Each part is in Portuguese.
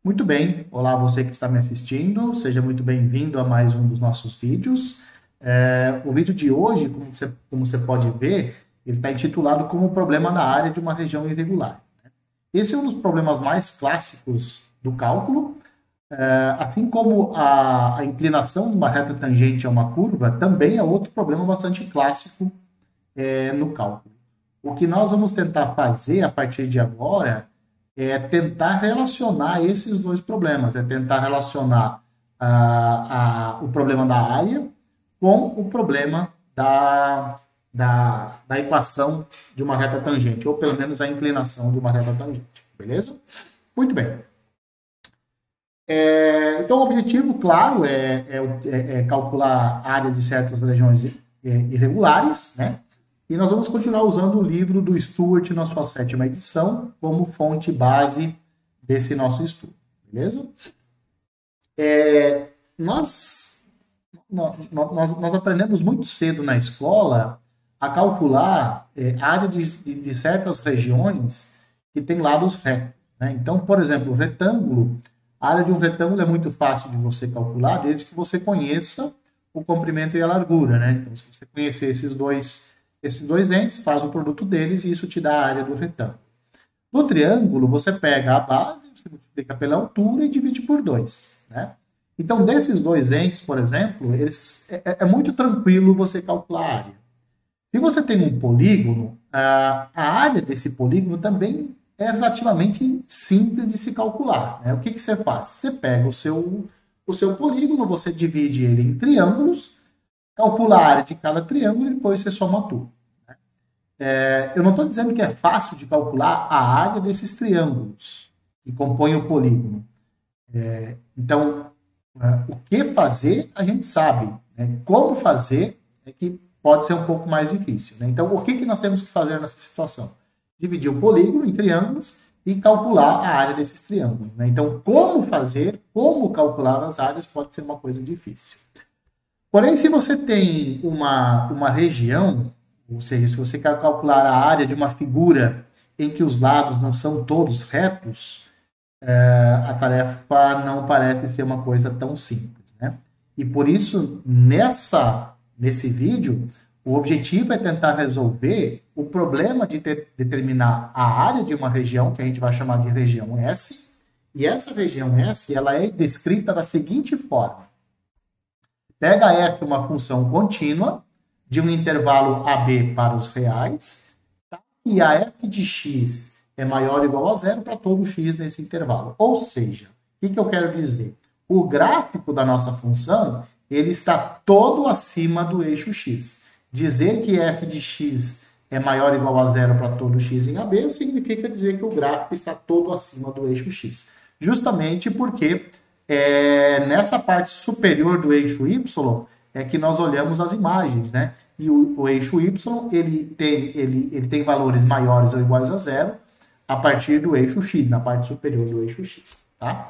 Muito bem, olá você que está me assistindo, seja muito bem-vindo a mais um dos nossos vídeos. O vídeo de hoje, como você pode ver, ele está intitulado como o problema da área de uma região irregular. Esse é um dos problemas mais clássicos do cálculo, assim como a inclinação de uma reta tangente a uma curva, também é outro problema bastante clássico no cálculo. O que nós vamos tentar fazer a partir de agora é tentar relacionar esses dois problemas, é tentar relacionar o problema da área com o problema da equação de uma reta tangente, ou pelo menos a inclinação de uma reta tangente, beleza? Muito bem. Então, o objetivo, claro, é calcular áreas de certas regiões irregulares, né? E nós vamos continuar usando o livro do Stuart na sua 7ª edição como fonte base desse nosso estudo, beleza? Nós, nós aprendemos muito cedo na escola a calcular a área de certas regiões que tem lados retos, né? Então, por exemplo, o retângulo, a área de um retângulo é muito fácil de você calcular, desde que você conheça o comprimento e a largura, né? Então, se você conhecer esses dois entes, faz o produto deles e isso te dá a área do retângulo. No triângulo, você pega a base, você multiplica pela altura e divide por 2, né? Então, desses dois entes, por exemplo, é muito tranquilo você calcular a área. Se você tem um polígono, a área desse polígono também é relativamente simples de se calcular, né? O que você faz? Você pega o seu polígono, você divide ele em triângulos, calcula a área de cada triângulo e depois você soma tudo. Eu não estou dizendo que é fácil de calcular a área desses triângulos que compõem o polígono. Então, o que fazer, a gente sabe, né? Como fazer é que pode ser um pouco mais difícil, né? Então, o que nós temos que fazer nessa situação? Dividir o polígono em triângulos e calcular a área desses triângulos, né? Então, como fazer, como calcular as áreas pode ser uma coisa difícil. Porém, se você tem uma região, ou seja, se você quer calcular a área de uma figura em que os lados não são todos retos, a tarefa não parece ser uma coisa tão simples, né? E por isso, nesse vídeo, o objetivo é tentar resolver o problema de determinar a área de uma região, que a gente vai chamar de região S, e essa região S ela é descrita da seguinte forma. Pega f uma função contínua de um intervalo AB para os reais, tá? E a f de x é maior ou igual a zero para todo x nesse intervalo. Ou seja, o que eu quero dizer? O gráfico da nossa função ele está todo acima do eixo x. Dizer que f de x é maior ou igual a zero para todo x em AB significa dizer que o gráfico está todo acima do eixo x. Justamente porque nessa parte superior do eixo y é que nós olhamos as imagens, né? E o eixo y ele tem valores maiores ou iguais a zero a partir do eixo x, na parte superior do eixo x, tá?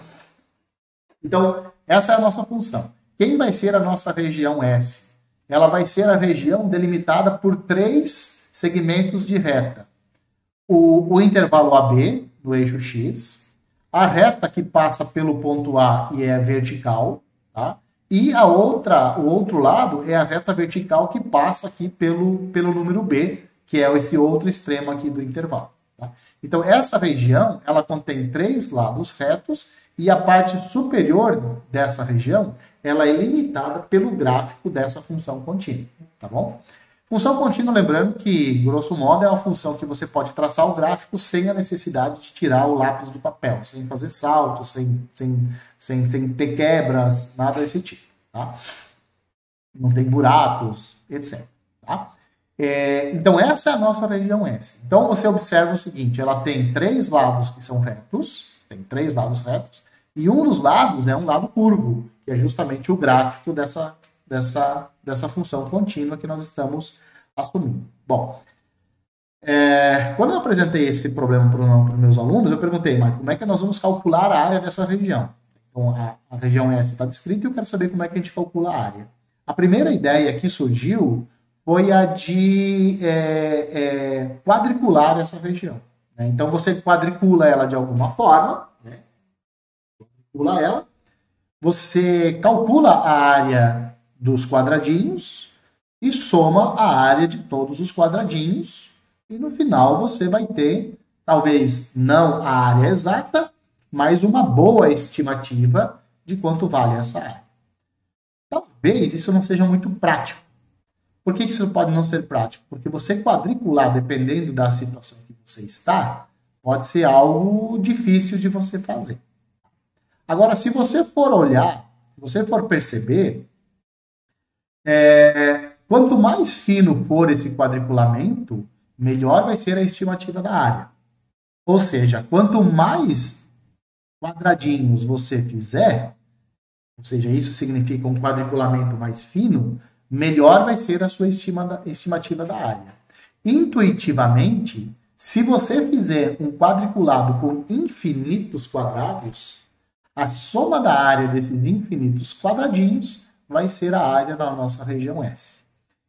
Então, essa é a nossa função. Quem vai ser a nossa região S? Ela vai ser a região delimitada por 3 segmentos de reta. O intervalo AB, no eixo X, a reta que passa pelo ponto A e é vertical, tá? E o outro lado é a reta vertical que passa aqui pelo número B, que é esse outro extremo aqui do intervalo. Tá? Então, essa região, ela contém 3 lados retos e a parte superior dessa região, ela é limitada pelo gráfico dessa função contínua, tá bom? Função contínua, lembrando que, grosso modo, é uma função que você pode traçar o gráfico sem a necessidade de tirar o lápis do papel, sem fazer saltos, sem ter quebras, nada desse tipo, tá? Não tem buracos, etc. Tá? Então, essa é a nossa região S. Então, você observa o seguinte, ela tem 3 lados que são retos, e um dos lados é um lado curvo, que é justamente o gráfico dessa função contínua que nós estamos assumindo. Bom, quando eu apresentei esse problema para os meus alunos, eu perguntei, mas como é que nós vamos calcular a área dessa região? Então, a região S está descrita e eu quero saber como é que a gente calcula a área. A primeira ideia que surgiu foi a de quadricular essa região, né? Então, você quadricula ela de alguma forma, né? calcula ela, você calcula a área dos quadradinhos e soma a área de todos os quadradinhos, e no final você vai ter, talvez não a área exata, mas uma boa estimativa de quanto vale essa área. Talvez isso não seja muito prático. Por que isso pode não ser prático? Porque você quadricular, dependendo da situação que você está, pode ser algo difícil de você fazer. Agora, se você for olhar, se você for perceber, quanto mais fino for esse quadriculamento, melhor vai ser a estimativa da área. Ou seja, quanto mais quadradinhos você fizer, ou seja, isso significa um quadriculamento mais fino, melhor vai ser a sua estimativa da área. Intuitivamente, se você fizer um quadriculado com infinitos quadrados, a soma da área desses infinitos quadradinhos vai ser a área da nossa região S.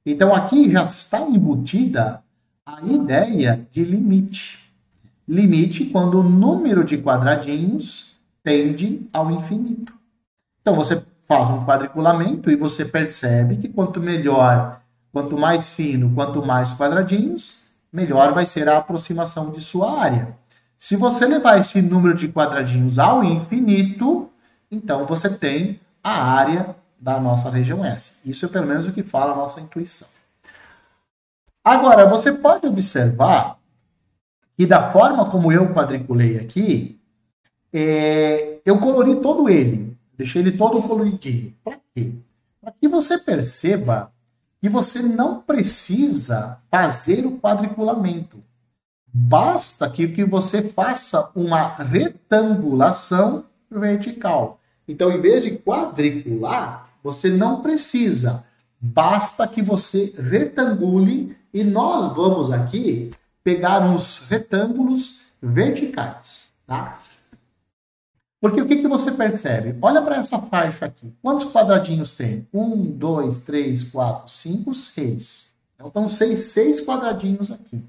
Então, aqui já está embutida a ideia de limite. Limite quando o número de quadradinhos tende ao infinito. Então, você faz um quadriculamento e você percebe que quanto melhor, quanto mais fino, quanto mais quadradinhos, melhor vai ser a aproximação de sua área. Se você levar esse número de quadradinhos ao infinito, então você tem a área da nossa região S. Isso é pelo menos o que fala a nossa intuição. Agora, você pode observar que da forma como eu quadriculei aqui, eu colori todo ele. Deixei ele todo coloridinho. Para quê? Para que você perceba que você não precisa fazer o quadriculamento. Basta que você faça uma retangulação vertical. Então, em vez de quadricular, você não precisa. Basta que você retangule e nós vamos aqui pegar uns retângulos verticais, tá? Porque o que você percebe? Olha para essa faixa aqui. Quantos quadradinhos tem? 1, 2, 3, 4, 5, 6. Então, estão seis quadradinhos aqui.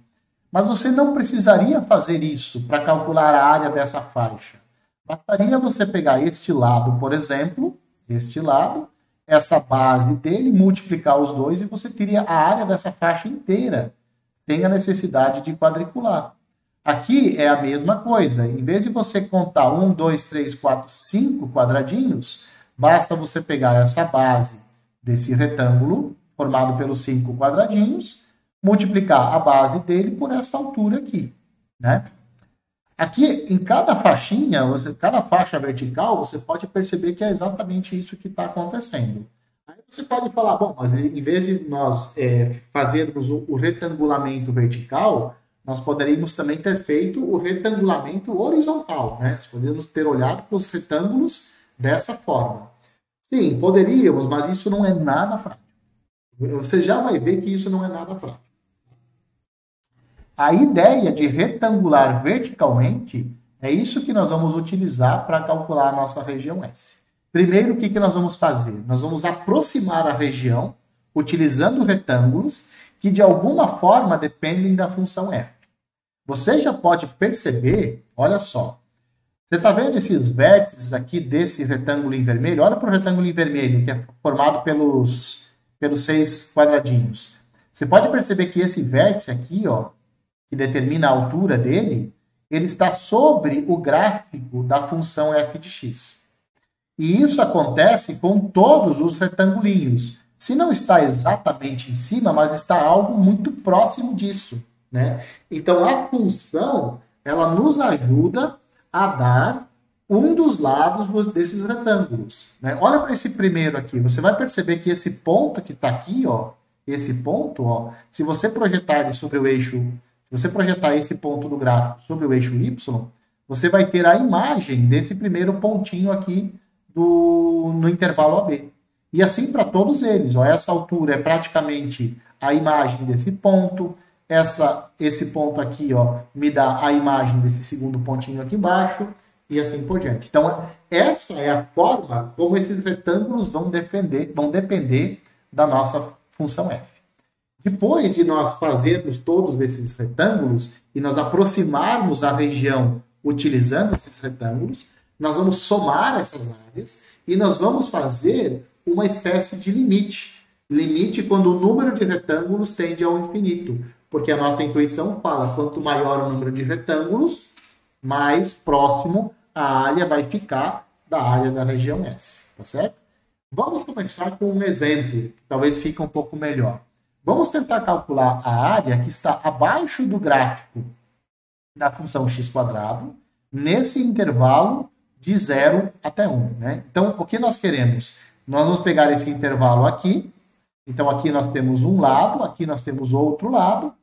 Mas você não precisaria fazer isso para calcular a área dessa faixa. Bastaria você pegar este lado, por exemplo, este lado, essa base dele, multiplicar os dois e você teria a área dessa faixa inteira, sem a necessidade de quadricular. Aqui é a mesma coisa. Em vez de você contar 1, 2, 3, 4, 5 quadradinhos, basta você pegar essa base desse retângulo, formado pelos 5 quadradinhos, multiplicar a base dele por essa altura aqui, né? Aqui, em cada faixinha, cada faixa vertical, você pode perceber que é exatamente isso que está acontecendo. Aí você pode falar, bom, mas em vez de nós fazermos o retangulamento vertical, nós poderíamos também ter feito o retangulamento horizontal, né? Nós poderíamos ter olhado para os retângulos dessa forma. Sim, poderíamos, mas isso não é nada prático. Você já vai ver que isso não é nada prático. A ideia de retangular verticalmente é isso que nós vamos utilizar para calcular a nossa região S. Primeiro, o que nós vamos fazer? Nós vamos aproximar a região utilizando retângulos que de alguma forma dependem da função f. Você já pode perceber, olha só, você está vendo esses vértices aqui desse retângulo em vermelho? Olha para o retângulo em vermelho, que é formado pelos 6 quadradinhos. Você pode perceber que esse vértice aqui, ó, que determina a altura dele, ele está sobre o gráfico da função f de x. E isso acontece com todos os retangulinhos. Se não está exatamente em cima, mas está algo muito próximo disso, né? Então, a função, ela nos ajuda a dar um dos lados desses retângulos, né? Olha para esse primeiro aqui. Você vai perceber que esse ponto que está aqui, ó, esse ponto, ó, se você projetar ele sobre o eixo, se você projetar esse ponto do gráfico sobre o eixo y, você vai ter a imagem desse primeiro pontinho aqui no intervalo AB. E assim para todos eles. Ó, essa altura é praticamente a imagem desse ponto. Esse ponto aqui, ó, me dá a imagem desse segundo pontinho aqui embaixo. E assim por diante. Então, essa é a forma como esses retângulos vão depender da nossa função f. Depois de nós fazermos todos esses retângulos e nós aproximarmos a região utilizando esses retângulos, Nós vamos somar essas áreas e nós vamos fazer uma espécie de limite. Limite quando o número de retângulos tende ao infinito. Porque a nossa intuição fala, quanto maior o número de retângulos, mais próximo a área vai ficar da área da região S. Tá certo? Vamos começar com um exemplo, que talvez fique um pouco melhor. Vamos tentar calcular a área que está abaixo do gráfico da função x², nesse intervalo de 0 até 1. Né? Então, o que nós queremos? Nós vamos pegar esse intervalo aqui. Então, aqui nós temos um lado, aqui nós temos outro lado.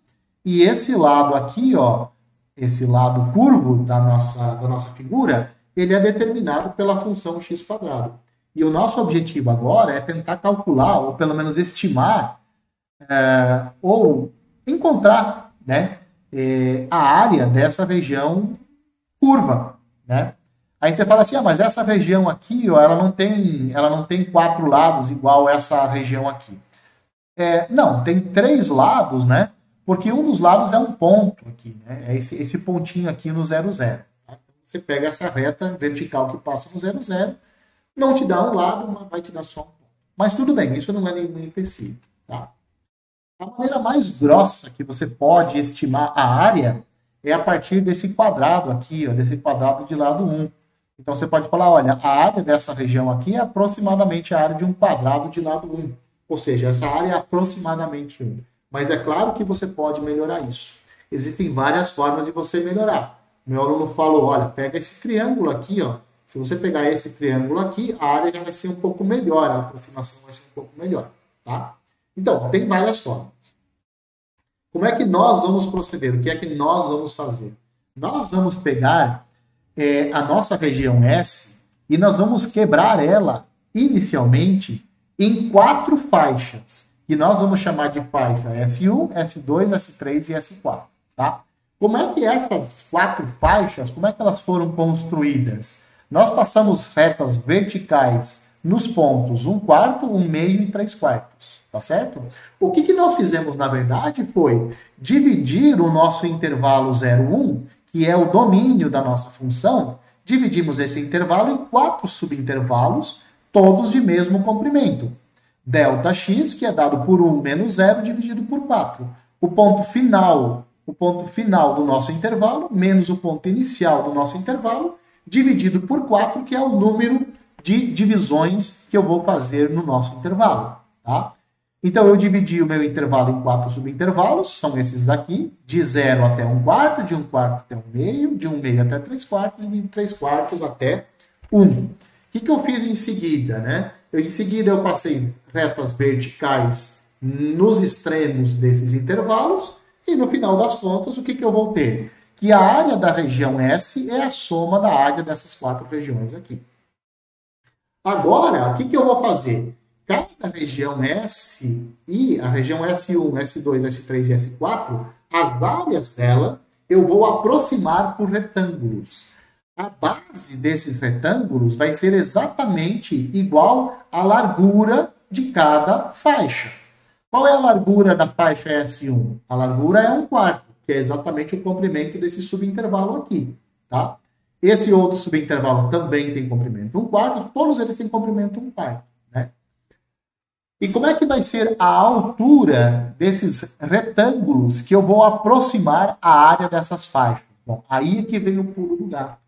E esse lado aqui, ó, esse lado curvo da nossa figura, ele é determinado pela função x². E o nosso objetivo agora é tentar calcular, ou pelo menos estimar, ou encontrar, né, a área dessa região curva. Né? Aí você fala assim, mas essa região aqui, ó, ela não tem 4 lados igual essa região aqui. Não, tem 3 lados, né? Porque um dos lados é um ponto aqui, né? É esse pontinho aqui no 0, 0. Tá? Você pega essa reta vertical que passa no 0, 0, não te dá um lado, mas vai te dar só um ponto. Mas tudo bem, isso não é nenhum empecilho. Tá? A maneira mais grossa que você pode estimar a área é a partir desse quadrado aqui, ó, desse quadrado de lado 1. Então você pode falar, olha, a área dessa região aqui é aproximadamente a área de um quadrado de lado 1. Ou seja, essa área é aproximadamente 1. Mas é claro que você pode melhorar isso. Existem várias formas de você melhorar. Meu aluno falou, olha, pega esse triângulo aqui, ó. Se você pegar esse triângulo aqui, a área já vai ser um pouco melhor, a aproximação vai ser um pouco melhor, tá? Então, tem várias formas. Como é que nós vamos proceder? O que é que nós vamos fazer? Nós vamos pegar a nossa região S e nós vamos quebrar ela, inicialmente, em 4 faixas, que nós vamos chamar de faixa S1, S2, S3 e S4. Tá? Como é que essas 4 faixas, como é que elas foram construídas? Nós passamos retas verticais nos pontos 1/4, 1/2 e 3/4. Tá certo? O que nós fizemos, na verdade, foi dividir o nosso intervalo 0, 1, que é o domínio da nossa função, dividimos esse intervalo em 4 subintervalos, todos de mesmo comprimento. Δx, que é dado por 1 menos 0, dividido por 4. O ponto final do nosso intervalo, menos o ponto inicial do nosso intervalo, dividido por 4, que é o número de divisões que eu vou fazer no nosso intervalo. Tá? Então, eu dividi o meu intervalo em 4 subintervalos, são esses daqui, de 0 até 1/4, de 1/4 até 1/2, de 1/2 até 3/4 e de 3/4 até 1. O que eu fiz em seguida? Né? Em seguida, eu passei retas verticais nos extremos desses intervalos e, no final das contas, o que eu vou ter? Que a área da região S é a soma da área dessas 4 regiões aqui. Agora, o que eu vou fazer? Cada região S e a região S1, S2, S3 e S4, as áreas delas eu vou aproximar por retângulos. A base desses retângulos vai ser exatamente igual à largura de cada faixa. Qual é a largura da faixa S1? A largura é 1/4, que é exatamente o comprimento desse subintervalo aqui. Tá? Esse outro subintervalo também tem comprimento 1/4, todos eles têm comprimento 1/4. Né? E como é que vai ser a altura desses retângulos que eu vou aproximar a área dessas faixas? Bom, aí é que vem o pulo do gato.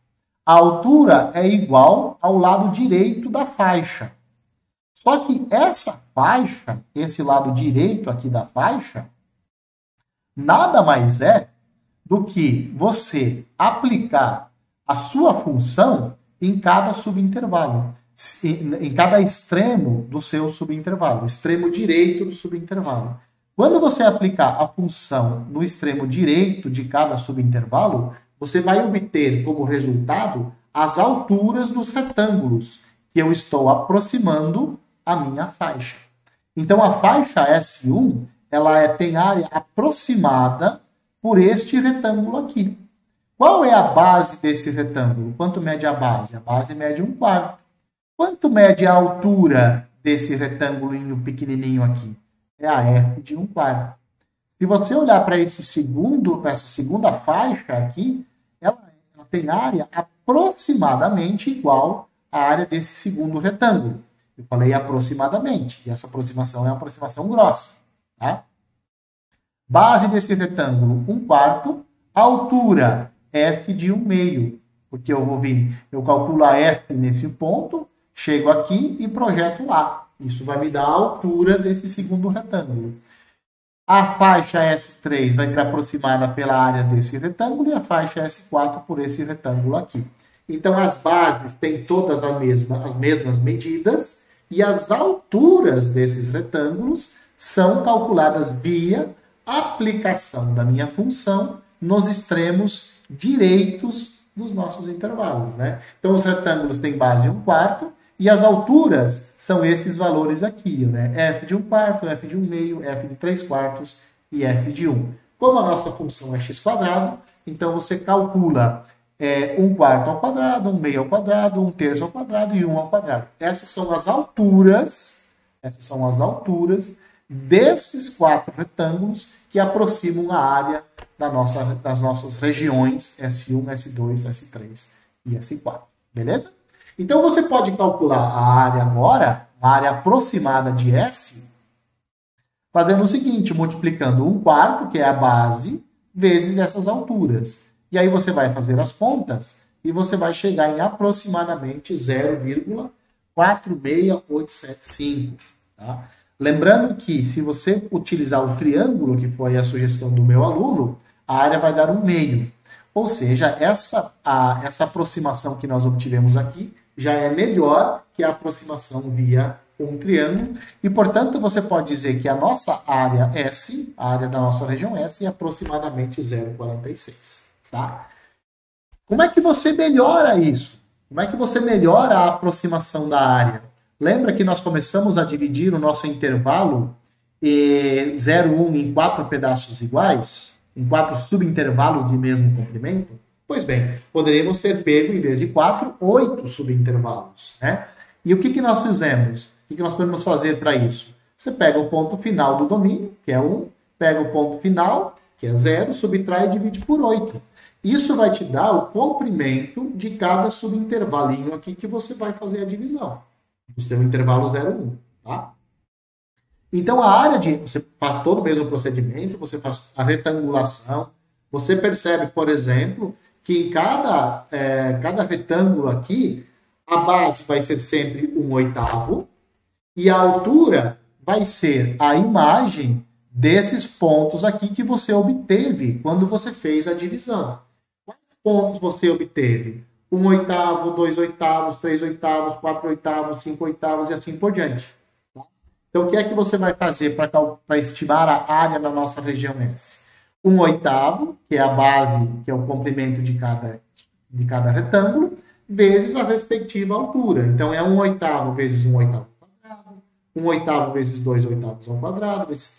A altura é igual ao lado direito da faixa. Só que essa faixa, esse lado direito aqui da faixa, nada mais é do que você aplicar a sua função em cada subintervalo, em cada extremo do seu subintervalo, extremo direito do subintervalo. Quando você aplicar a função no extremo direito de cada subintervalo, você vai obter como resultado as alturas dos retângulos que eu estou aproximando a minha faixa. Então, a faixa S1 ela tem área aproximada por este retângulo aqui. Qual é a base desse retângulo? Quanto mede a base? A base mede 1/4. Quanto mede a altura desse retângulo pequenininho aqui? É a F de 1/4. Se você olhar para essa segunda faixa aqui, ela tem área aproximadamente igual à área desse segundo retângulo. Eu falei aproximadamente, e essa aproximação é uma aproximação grossa. Tá? Base desse retângulo, 1/4. Altura, f de 1/2. Porque eu calculo a f nesse ponto, chego aqui e projeto lá. Isso vai me dar a altura desse segundo retângulo. A faixa S3 vai ser aproximada pela área desse retângulo e a faixa S4 por esse retângulo aqui. Então, as bases têm todas as mesmas medidas e as alturas desses retângulos são calculadas via aplicação da minha função nos extremos direitos dos nossos intervalos. Né? Então, os retângulos têm base 1/4 e as alturas são esses valores aqui, né? F de 1/4, F de 1/2, F de 3/4 e F de 1. Como a nossa função é x², então você calcula 1/4 ao quadrado, 1/2 ao quadrado, 1/3 ao quadrado e 1 ao quadrado. Essas são as alturas desses 4 retângulos que aproximam a área das nossas regiões S1, S2, S3 e S4. Beleza? Então, você pode calcular a área agora, a área aproximada de S, fazendo o seguinte, multiplicando 1/4, que é a base, vezes essas alturas. E aí você vai fazer as contas e você vai chegar em aproximadamente 0,46875. Tá? Lembrando que se você utilizar o triângulo, que foi a sugestão do meu aluno, a área vai dar 1/2. Ou seja, essa aproximação que nós obtivemos aqui já é melhor que a aproximação via um triângulo. E, portanto, você pode dizer que a nossa área S, a área da nossa região S, é aproximadamente 0,46. Tá? Como é que você melhora isso? Como é que você melhora a aproximação da área? Lembra que nós começamos a dividir o nosso intervalo 0,1 em 4 pedaços iguais? Em 4 subintervalos de mesmo comprimento? Pois bem, poderíamos ter pego, em vez de 4, 8 subintervalos. Né? E o que nós fizemos? O que nós podemos fazer para isso? Você pega o ponto final do domínio, que é 1, pega o ponto final, que é 0, subtrai e divide por 8. Isso vai te dar o comprimento de cada subintervalinho aqui que você vai fazer a divisão. O seu intervalo 0,1. Tá? Então, você faz todo o mesmo procedimento, você faz a retangulação, você percebe, por exemplo, que em cada retângulo aqui, a base vai ser sempre 1/8 e a altura vai ser a imagem desses pontos aqui que você obteve quando você fez a divisão. Quais pontos você obteve? 1/8, 2/8, 3/8, 4/8, 5/8 e assim por diante. Tá? Então, o que é que você vai fazer para estimar a área da nossa região S? 1/8, que é a base, que é o comprimento de cada retângulo, vezes a respectiva altura. Então, é 1/8 vezes 1/8 ao quadrado, 1/8 vezes 2/8 ao quadrado, vezes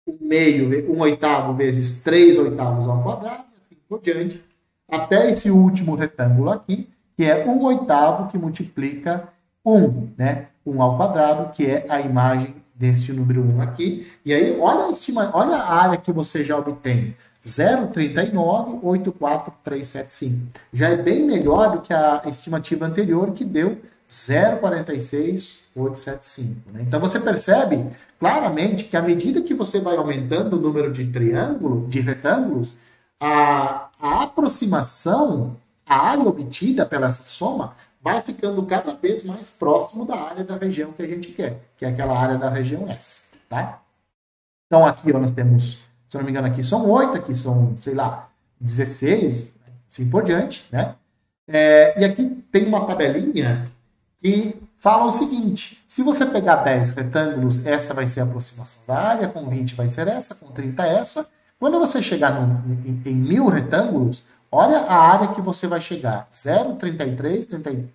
1/8 vezes 3/8 ao quadrado, e assim por diante, até esse último retângulo aqui, que é 1/8 que multiplica 1, né? 1 ao quadrado, que é a imagem desse número 1 aqui. E aí, olha a área que você já obtém. 0,39,84375. Já é bem melhor do que a estimativa anterior, que deu 0,46875. Né? Então, você percebe claramente que à medida que você vai aumentando o número de retângulos, a aproximação, a área obtida pela essa soma, vai ficando cada vez mais próximo da área da região que a gente quer, que é aquela área da região S. Tá? Então, aqui nós temos, se não me engano, aqui são 8, aqui são, 16, assim por diante. Né? E aqui tem uma tabelinha que fala o seguinte: se você pegar 10 retângulos, essa vai ser a aproximação da área, com 20 vai ser essa, com 30 essa. Quando você chegar em 1000 retângulos, olha a área que você vai chegar: 0,33,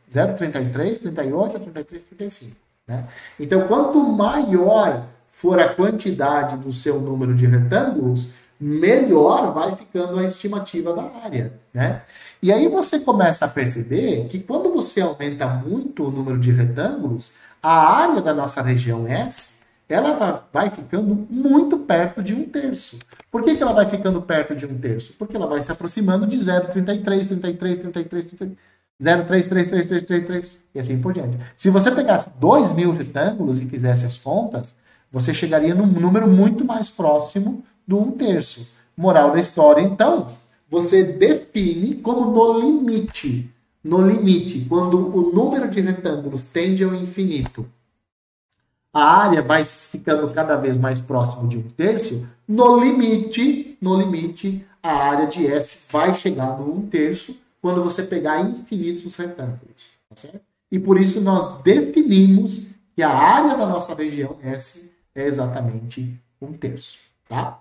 0,33, 38, 33, 35. Né? Então, quanto maior for a quantidade do seu número de retângulos, melhor vai ficando a estimativa da área. Né? E aí você começa a perceber que quando você aumenta muito o número de retângulos, a área da nossa região S, ela vai ficando muito perto de 1/3. Por que ela vai ficando perto de 1/3? Porque ela vai se aproximando de 0,33, 33, 33, 33, 0,33333 e assim por diante. Se você pegasse 2.000 retângulos e fizesse as contas, você chegaria num número muito mais próximo do 1/3. Moral da história, então, você define como no limite, quando o número de retângulos tende ao infinito, a área vai ficando cada vez mais próximo de 1/3, no limite, a área de S vai chegar no 1/3 quando você pegar infinitos retângulos. Tá certo? E por isso nós definimos que a área da nossa região S é exatamente 1/3. Tá?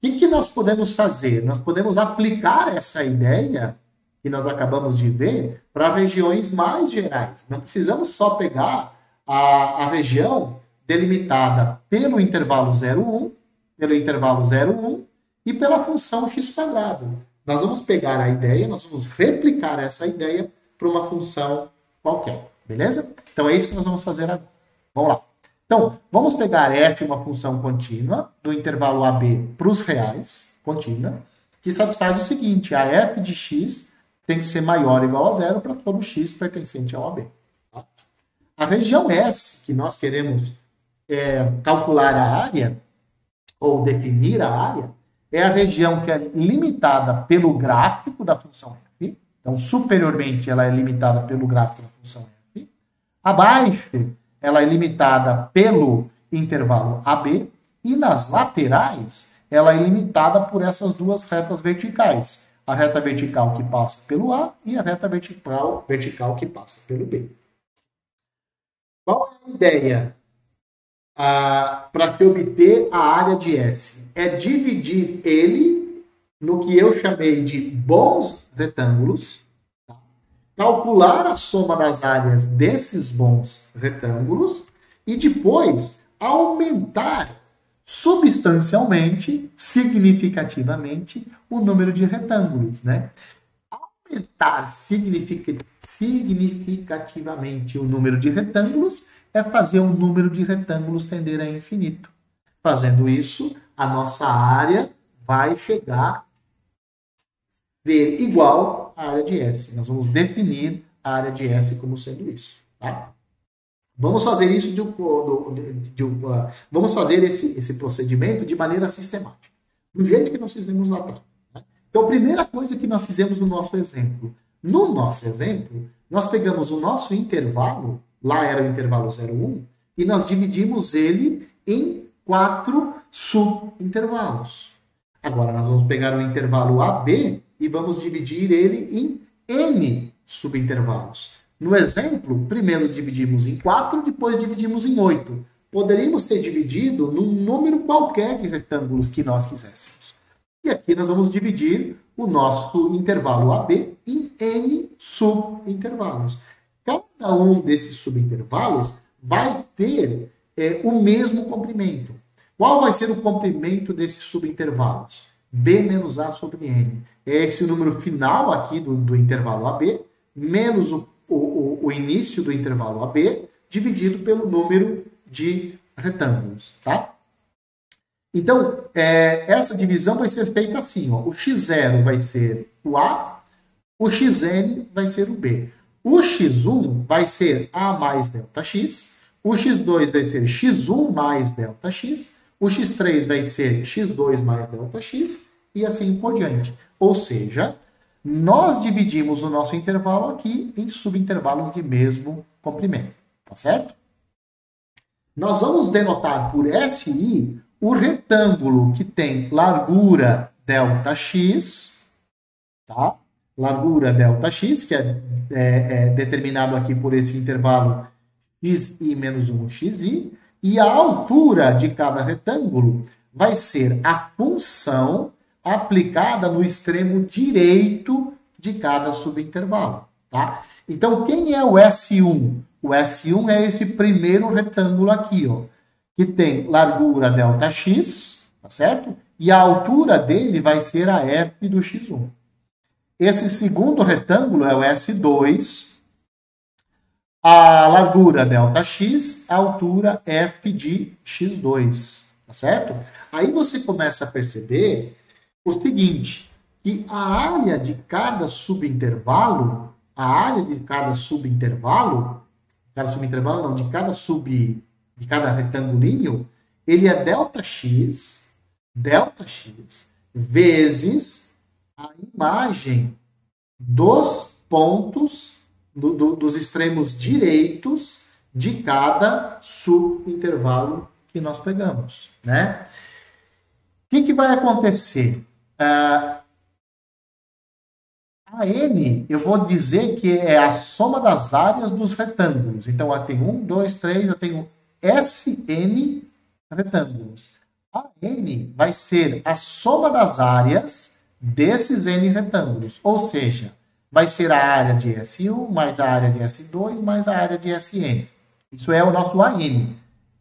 O que nós podemos fazer? Nós podemos aplicar essa ideia que nós acabamos de ver para regiões mais gerais. Não precisamos só pegar a região delimitada pelo intervalo 0,1, e pela função x². Nós vamos pegar a ideia, nós vamos replicar essa ideia para uma função qualquer. Beleza? Então é isso que nós vamos fazer agora. Vamos lá. Então, vamos pegar f, uma função contínua, do intervalo AB para os reais, contínua, que satisfaz o seguinte: a f de x tem que ser maior ou igual a 0 para todo x pertencente ao AB. Tá? A região S, que nós queremos calcular a área, ou definir a área, é a região que é limitada pelo gráfico da função f. Então, superiormente, ela é limitada pelo gráfico da função f. Abaixo, ela é limitada pelo intervalo AB. E nas laterais, ela é limitada por essas duas retas verticais. A reta vertical que passa pelo A e a reta vertical que passa pelo B. Qual é a ideia para se obter a área de S? É dividir ele no que eu chamei de bons retângulos, tá? Calcular a soma das áreas desses bons retângulos e depois aumentar substancialmente, significativamente, o número de retângulos, né? Aumentar significativamente o número de retângulos é fazer o número de retângulos tender a infinito. Fazendo isso, a nossa área vai chegar a ser igual à área de S. Nós vamos definir a área de S como sendo isso, tá? Vamos fazer isso vamos fazer esse procedimento de maneira sistemática, do jeito que nós fizemos lá atrás. Né? Então, a primeira coisa que nós fizemos no nosso exemplo. No nosso exemplo, nós pegamos o nosso intervalo, lá era o intervalo 0,1, e nós dividimos ele em 4 subintervalos. Agora, nós vamos pegar o intervalo AB e vamos dividir ele em N subintervalos. No exemplo, primeiro dividimos em 4, depois dividimos em 8. Poderíamos ter dividido num número qualquer de retângulos que nós quiséssemos. E aqui nós vamos dividir o nosso intervalo AB em N subintervalos. Cada um desses subintervalos vai ter o mesmo comprimento. Qual vai ser o comprimento desses subintervalos? B menos A sobre N. É esse o número final aqui do intervalo AB, menos o início do intervalo AB, dividido pelo número de retângulos. Tá? Então, essa divisão vai ser feita assim. Ó. O x0 vai ser o A, o xn vai ser o B. O x1 vai ser A mais ΔX, o x2 vai ser x1 mais ΔX, o x3 vai ser x2 mais ΔX, e assim por diante. Ou seja, nós dividimos o nosso intervalo aqui em subintervalos de mesmo comprimento. Tá certo? Nós vamos denotar por SI o retângulo que tem largura ΔX, tá? Largura ΔX, que é determinado aqui por esse intervalo xi menos 1 xi, e a altura de cada retângulo vai ser a função aplicada no extremo direito de cada subintervalo. Tá? Então, quem é o S1? O S1 é esse primeiro retângulo aqui, ó, que tem largura ΔX, tá certo? E a altura dele vai ser a f do x1. Esse segundo retângulo é o S2. A largura ΔX, a altura F de x2, tá certo? Aí você começa a perceber o seguinte, que a área de cada subintervalo, não, de cada retangulinho, ele é ΔX vezes a imagem dos pontos dos extremos direitos de cada subintervalo que nós pegamos, né? O que vai acontecer? A N, eu vou dizer que é a soma das áreas dos retângulos. Então, eu tenho 1, 2, 3, eu tenho SN retângulos. A N vai ser a soma das áreas desses N retângulos. Ou seja, vai ser a área de S1 mais a área de S2 mais a área de SN. Isso é o nosso AN.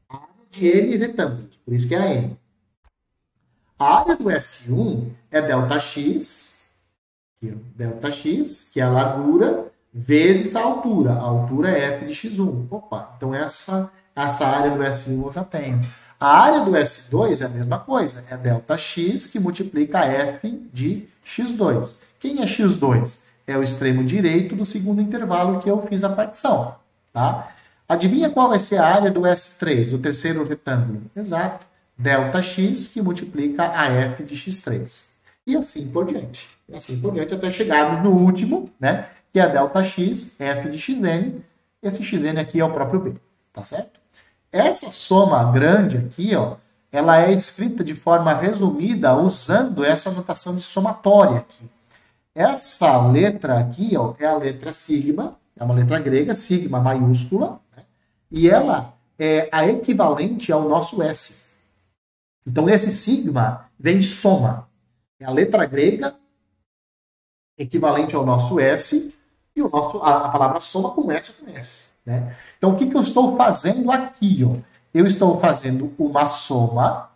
A área de N retângulos. Por isso que é a N. A área do S1 é ΔX, que é a largura, vezes a altura. A altura é F de x1. Opa, então essa área do S1 eu já tenho. A área do S2 é a mesma coisa. É ΔX que multiplica F de x2. Quem é x2? É o extremo direito do segundo intervalo que eu fiz a partição. Tá? Adivinha qual vai ser a área do S3, do terceiro retângulo? Exato. ΔX que multiplica a F de x3. E assim por diante. E assim por diante até chegarmos no último, né? Que é a ΔX, F de xn. Esse xn aqui é o próprio B. Tá certo? Essa soma grande aqui, ó, ela é escrita de forma resumida usando essa notação de somatória aqui. Essa letra aqui, ó, é a letra sigma, é uma letra grega, sigma maiúscula, né? E ela é a equivalente ao nosso S. Então, esse sigma vem de soma. É a letra grega equivalente ao nosso S e a palavra soma começa com S. Né? Então, o que eu estou fazendo aqui? Ó? Eu estou fazendo uma soma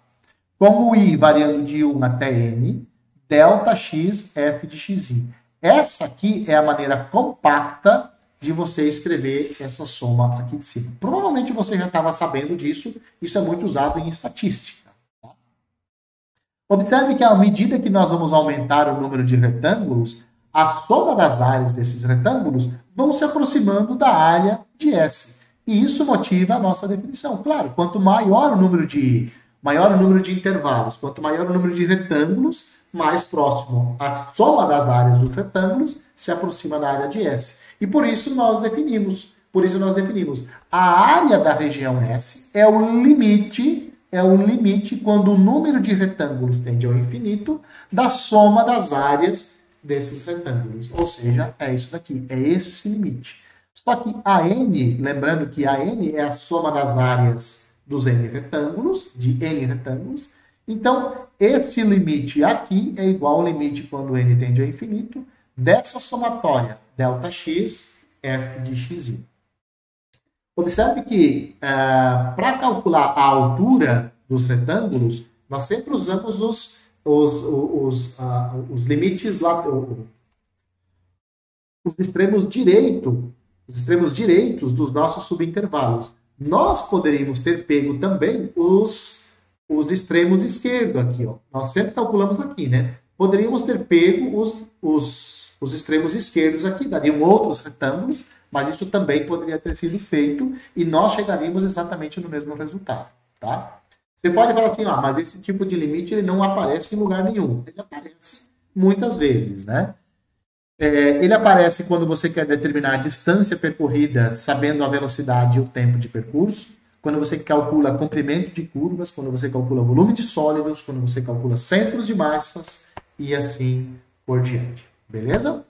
com o I variando de 1 até N, ΔX F de xi. Essa aqui é a maneira compacta de você escrever essa soma aqui de cima. Provavelmente você já estava sabendo disso, isso é muito usado em estatística. Tá? Observe que à medida que nós vamos aumentar o número de retângulos, a soma das áreas desses retângulos vão se aproximando da área de S. E isso motiva a nossa definição. Claro, quanto maior o número de intervalos, quanto maior o número de retângulos, mais próximo a soma das áreas dos retângulos se aproxima da área de S. E por isso nós definimos, a área da região S é o limite quando o número de retângulos tende ao infinito da soma das áreas desses retângulos. Ou seja, é isso daqui, é esse limite. Só que a N, lembrando que a N é a soma das áreas dos N retângulos, de N retângulos. Então, esse limite aqui é igual ao limite quando N tende ao infinito dessa somatória, ΔX F de xi. Observe que, para calcular a altura dos retângulos, nós sempre usamos os limites lá, os extremos direitos dos nossos subintervalos. Nós poderíamos ter pego também os extremos esquerdos aqui, ó. Nós sempre calculamos aqui, né? Poderíamos ter pego os extremos esquerdos aqui, dariam outros retângulos, mas isso também poderia ter sido feito e nós chegaríamos exatamente no mesmo resultado, tá? Você pode falar assim, mas esse tipo de limite ele não aparece em lugar nenhum. Ele aparece muitas vezes, né? Ele aparece quando você quer determinar a distância percorrida, sabendo a velocidade e o tempo de percurso, quando você calcula comprimento de curvas, quando você calcula volume de sólidos, quando você calcula centros de massas e assim por diante. Beleza?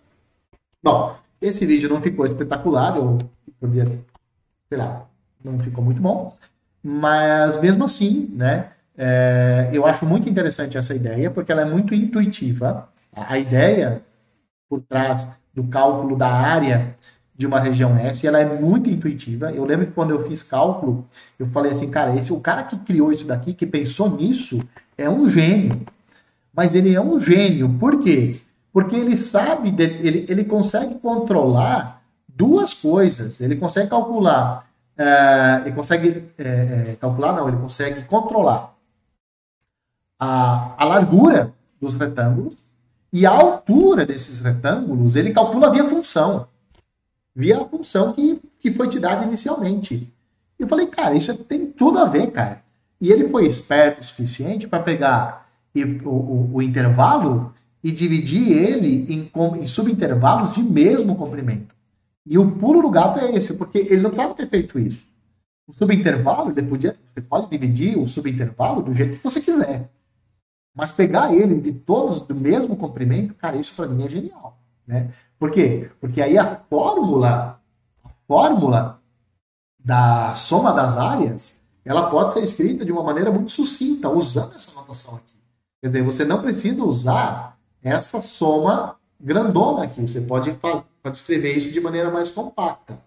Bom, esse vídeo não ficou espetacular, eu podia, sei lá, não ficou muito bom, mas mesmo assim, né, eu acho muito interessante essa ideia, porque ela é muito intuitiva. A ideia por trás do cálculo da área de uma região S, ela é muito intuitiva. Eu lembro que quando eu fiz cálculo, eu falei assim, cara, o cara que criou isso daqui, que pensou nisso, é um gênio. Mas ele é um gênio, por quê? Porque ele sabe, ele consegue controlar duas coisas. Ele consegue calcular, ele consegue controlar a largura dos retângulos e a altura desses retângulos, ele calcula via a função que foi te dada inicialmente. Eu falei, cara, isso tem tudo a ver, cara. E ele foi esperto o suficiente para pegar o intervalo e dividir ele em subintervalos de mesmo comprimento. E o pulo do gato é esse, porque ele não precisava ter feito isso. O subintervalo, você pode dividir o subintervalo do jeito que você quiser. Mas pegar ele de todos do mesmo comprimento, cara, isso para mim é genial. Né? Por quê? Porque aí a fórmula da soma das áreas, ela pode ser escrita de uma maneira muito sucinta, usando essa notação aqui. Quer dizer, você não precisa usar essa soma grandona aqui. Você pode escrever isso de maneira mais compacta.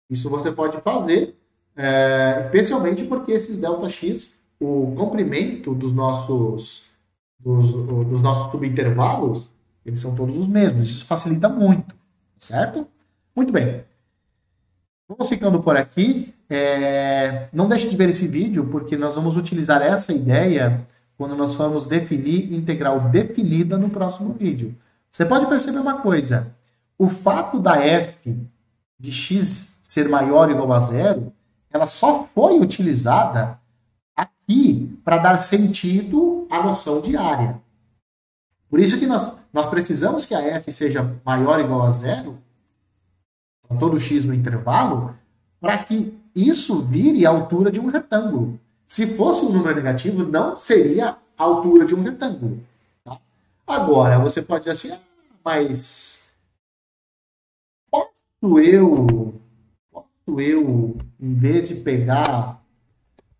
Isso você pode fazer, especialmente porque esses ΔX, o comprimento dos nossos subintervalos, eles são todos os mesmos. Isso facilita muito, certo? Muito bem. Vamos ficando por aqui. Não deixe de ver esse vídeo, porque nós vamos utilizar essa ideia quando nós formos definir integral definida no próximo vídeo. Você pode perceber uma coisa. O fato da f de x ser maior ou igual a zero, ela só foi utilizada aqui para dar sentido à noção de área. Por isso que nós precisamos que a f seja maior ou igual a zero, todo x no intervalo, para que isso vire a altura de um retângulo. Se fosse um número negativo, não seria a altura de um retângulo. Tá? Agora, você pode dizer assim, mas posso eu, em vez de pegar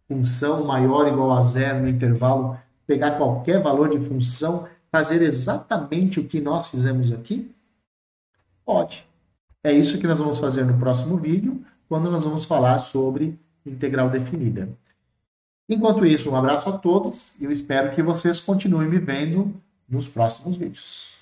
função maior ou igual a zero no intervalo, pegar qualquer valor de função, fazer exatamente o que nós fizemos aqui? Pode. É isso que nós vamos fazer no próximo vídeo, quando nós vamos falar sobre integral definida. Enquanto isso, um abraço a todos e eu espero que vocês continuem me vendo nos próximos vídeos.